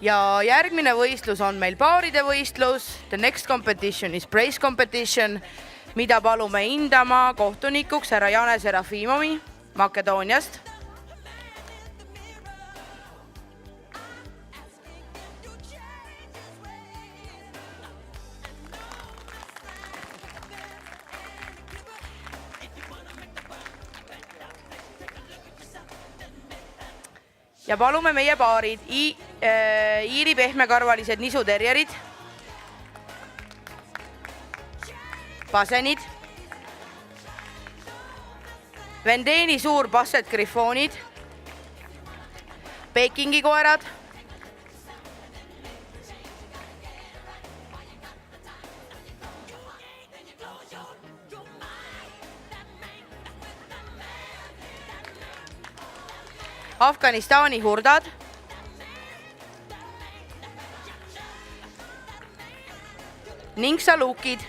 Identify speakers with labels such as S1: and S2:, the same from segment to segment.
S1: Ja järgmine võistlus on meil paaride võistlus. The next competition is praise competition, mida palume hindama kohtunikuks härra Jane Serafimovi Makedooniast. Ja palume meie paarid Iiri pehmekarvalised nisuterjerid, pasenid, Vendeeni suur basset grifoonid, Pekingi koerad, Afganistani hurdad, ning salukid.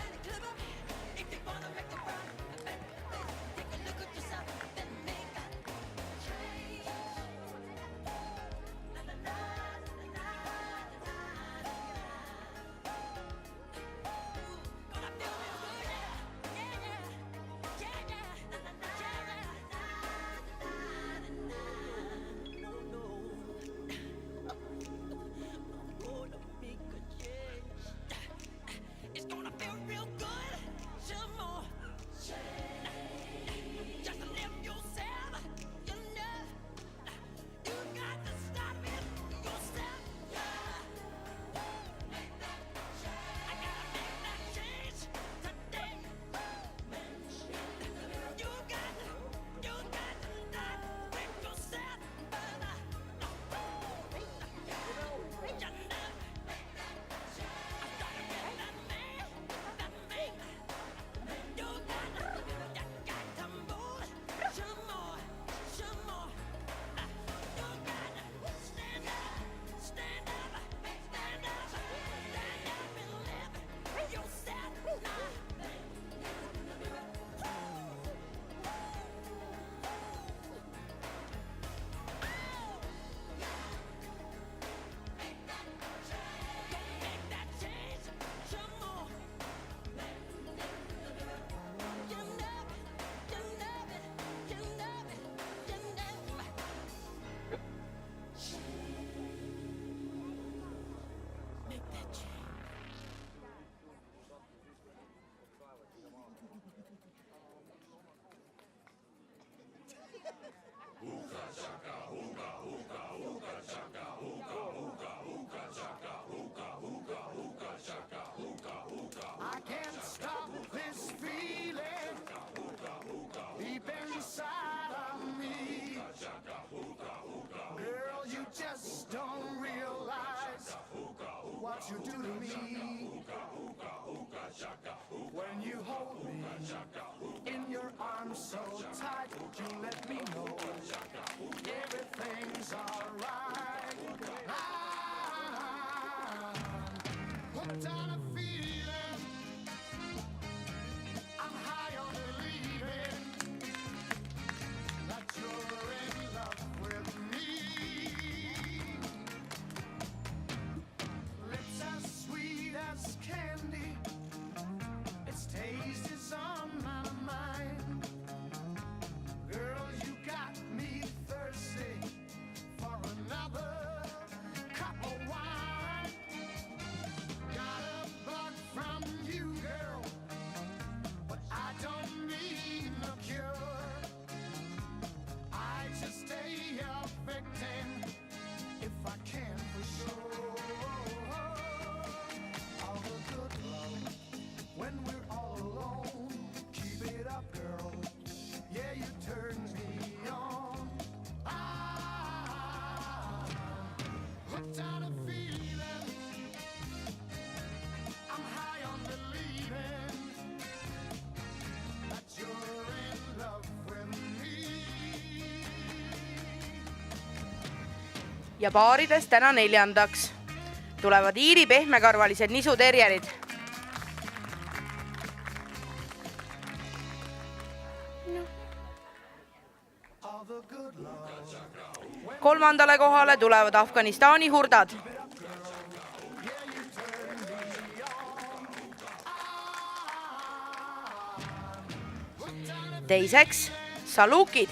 S2: You do to me when you hold me in your arms so tight. You let me know everything's alright. Hooked on a feeling, I'm high on believing that you're in love with me. Lips as sweet as candy, its taste is on my mind. Girl, you got me thirsty for another cup of wine. Got a bug from you, girl, but I don't need no cure. I just stay a victim if I can for sure. All the good love when we're all alone. Keep it up, girl. Yeah, you turn me on. Hooked on a feeling, I'm high on believing that you're in love with me.
S1: Ja paaridest täna neljandaks tulevad Iiri pehmekarvalised nisuterjerid.
S2: All the good love
S1: Kolmandale kohale tulevad Afganistani hurdad. teiseks salukid.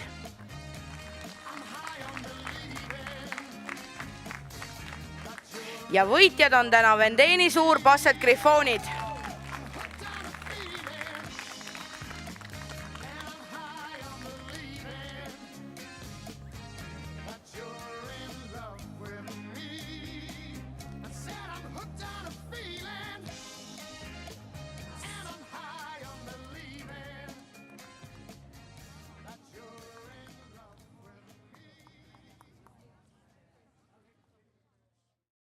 S1: Ja võitjad on täna Vendeni suur Basset Griffonid.